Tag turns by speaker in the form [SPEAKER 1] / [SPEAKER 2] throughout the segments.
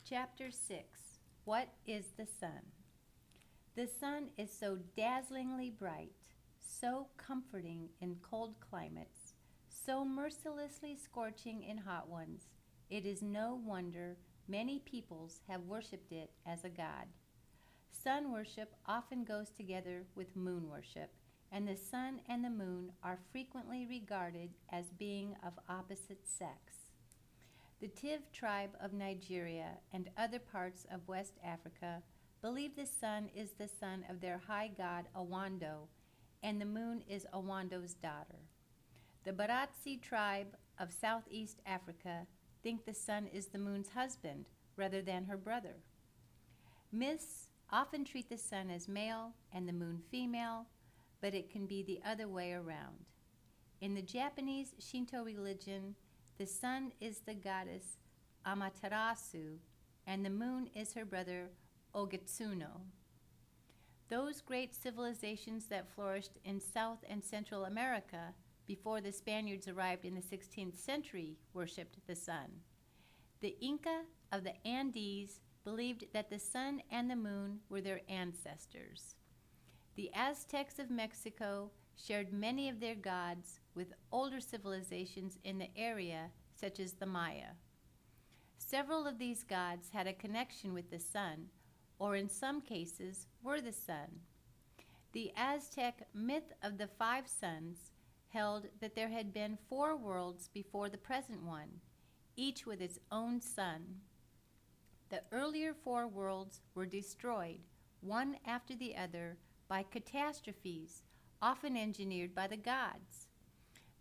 [SPEAKER 1] Chapter 6. What is the sun? The sun is so dazzlingly bright, so comforting in cold climates, so mercilessly scorching in hot ones, it is no wonder many peoples have worshipped it as a god. Sun worship often goes together with moon worship, and the sun and the moon are frequently regarded as being of opposite sex. The Tiv tribe of Nigeria and other parts of West Africa believe the sun is the son of their high god Awando, and the moon is Awando's daughter. The Baratsi tribe of Southeast Africa think the sun is the moon's husband rather than her brother. Myths often treat the sun as male and the moon female, but it can be the other way around. In the Japanese Shinto religion, the sun is the goddess Amaterasu, and the moon is her brother Ogetsuno. Those great civilizations that flourished in South and Central America before the Spaniards arrived in the 16th century worshipped the sun. The Inca of the Andes believed that the sun and the moon were their ancestors. The Aztecs of Mexico shared many of their gods with older civilizations in the area, such as the Maya. Several of these gods had a connection with the sun, or in some cases were the sun. The Aztec myth of the 5 suns held that there had been 4 worlds before the present one, each with its own sun. The earlier 4 worlds were destroyed, one after the other, by catastrophes, often engineered by the gods.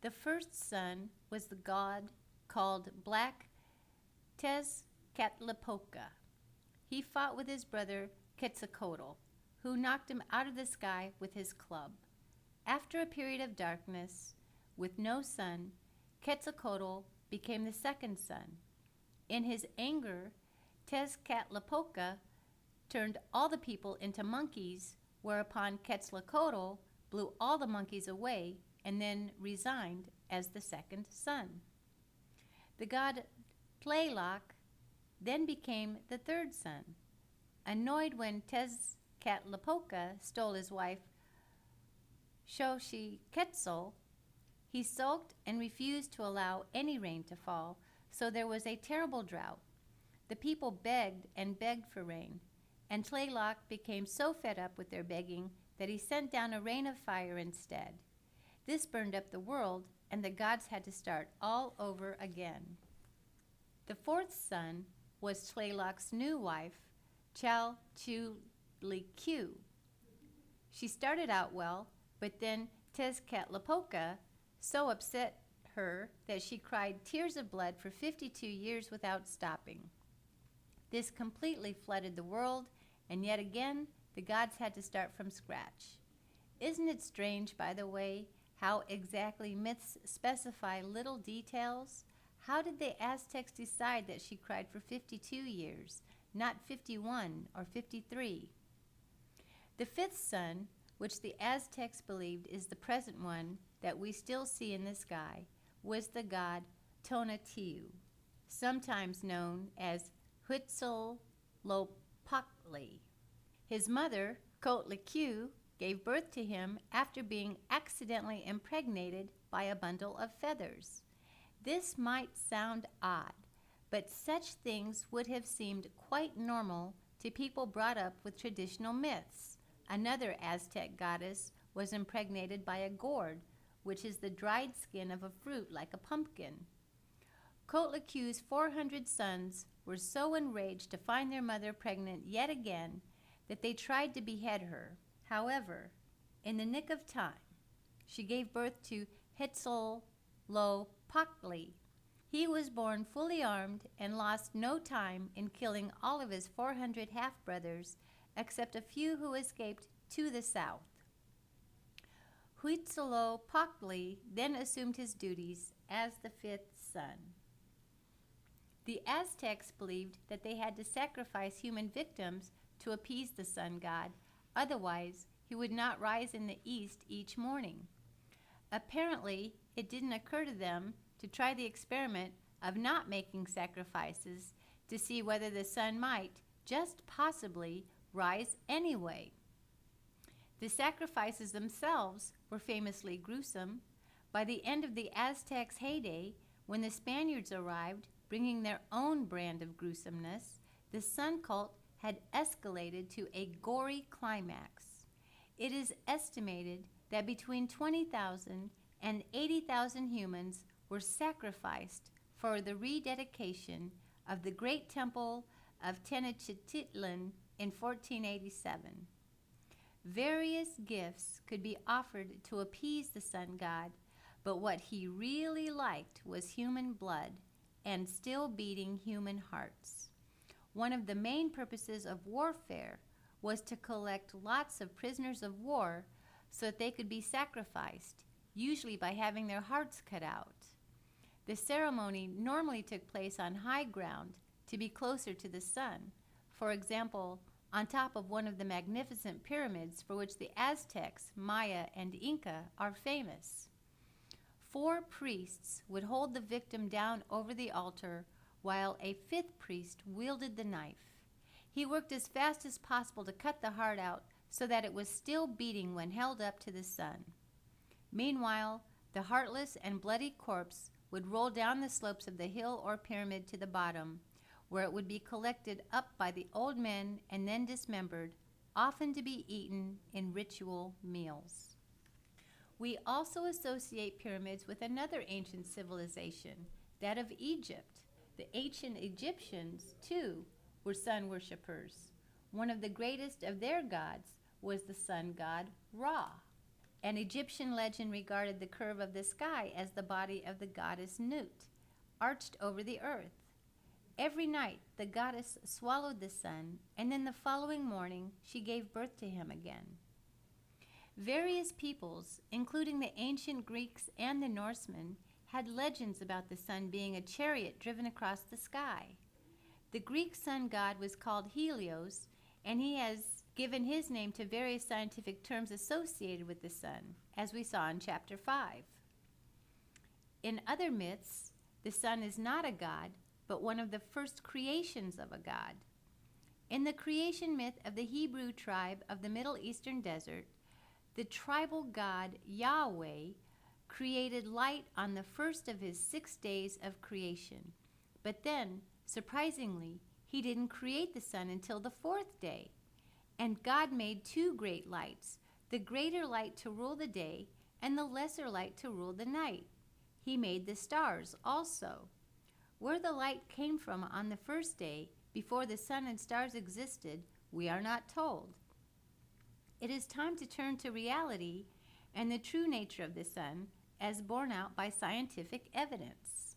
[SPEAKER 1] The first sun was the god called Black Tezcatlipoca. He fought with his brother Quetzalcoatl, who knocked him out of the sky with his club. After a period of darkness, with no sun, Quetzalcoatl became the second sun. In his anger, Tezcatlipoca turned all the people into monkeys, whereupon Quetzalcoatl blew all the monkeys away and then resigned as the second sun. The god Tlaloc then became the third sun. Annoyed when Tezcatlipoca stole his wife Xochiquetzal, he sulked and refused to allow any rain to fall, so there was a terrible drought. The people begged and begged for rain, and Tlaloc became so fed up with their begging that he sent down a rain of fire instead. This burned up the world, and the gods had to start all over again. The fourth sun was Tlaloc's new wife, Chalchulicu. She started out well, but then Tezcatlipoca so upset her that she cried tears of blood for 52 years without stopping. This completely flooded the world, and yet again, the gods had to start from scratch. Isn't it strange, by the way, how exactly myths specify little details? How did the Aztecs decide that she cried for 52 years, not 51 or 53? The fifth sun, which the Aztecs believed is the present one that we still see in the sky, was the god Tonatiuh, sometimes known as Huitzilopochtli. His mother, Coatlicue, gave birth to him after being accidentally impregnated by a bundle of feathers. This might sound odd, but such things would have seemed quite normal to people brought up with traditional myths. Another Aztec goddess was impregnated by a gourd, which is the dried skin of a fruit like a pumpkin. Coatlicue's 400 sons were so enraged to find their mother pregnant yet again that they tried to behead her. However, in the nick of time, she gave birth to Huitzilopochtli. He was born fully armed and lost no time in killing all of his 400 half-brothers, except a few who escaped to the south. Huitzilopochtli then assumed his duties as the fifth son. The Aztecs believed that they had to sacrifice human victims to appease the sun god, otherwise he would not rise in the east each morning. Apparently, it didn't occur to them to try the experiment of not making sacrifices, to see whether the sun might, just possibly, rise anyway. The sacrifices themselves were famously gruesome. By the end of the Aztecs' heyday, when the Spaniards arrived, bringing their own brand of gruesomeness, the sun cult had escalated to a gory climax. It is estimated that between 20,000 and 80,000 humans were sacrificed for the rededication of the great temple of Tenochtitlan in 1487. Various gifts could be offered to appease the sun god, but what he really liked was human blood and still beating human hearts. One of the main purposes of warfare was to collect lots of prisoners of war so that they could be sacrificed, usually by having their hearts cut out. The ceremony normally took place on high ground to be closer to the sun, for example, on top of one of the magnificent pyramids for which the Aztecs, Maya, and Inca are famous. 4 priests would hold the victim down over the altar while a 5th priest wielded the knife. He worked as fast as possible to cut the heart out so that it was still beating when held up to the sun. Meanwhile, the heartless and bloody corpse would roll down the slopes of the hill or pyramid to the bottom, where it would be collected up by the old men and then dismembered, often to be eaten in ritual meals. We also associate pyramids with another ancient civilization, that of Egypt. The ancient Egyptians, too, were sun worshippers. One of the greatest of their gods was the sun god Ra. An Egyptian legend regarded the curve of the sky as the body of the goddess Nut, arched over the earth. Every night the goddess swallowed the sun, and then the following morning she gave birth to him again. Various peoples, including the ancient Greeks and the Norsemen, had legends about the sun being a chariot driven across the sky. The Greek sun god was called Helios, and he has given his name to various scientific terms associated with the sun, as we saw in Chapter 5. In other myths, the sun is not a god, but one of the first creations of a god. In the creation myth of the Hebrew tribe of the Middle Eastern desert, the tribal god Yahweh created light on the first of his 6 days of creation. But then, surprisingly, he didn't create the sun until the 4th day. And God made 2 great lights, the greater light to rule the day and the lesser light to rule the night. He made the stars also. Where the light came from on the first day, before the sun and stars existed, we are not told. It is time to turn to reality and the true nature of the sun as borne out by scientific evidence.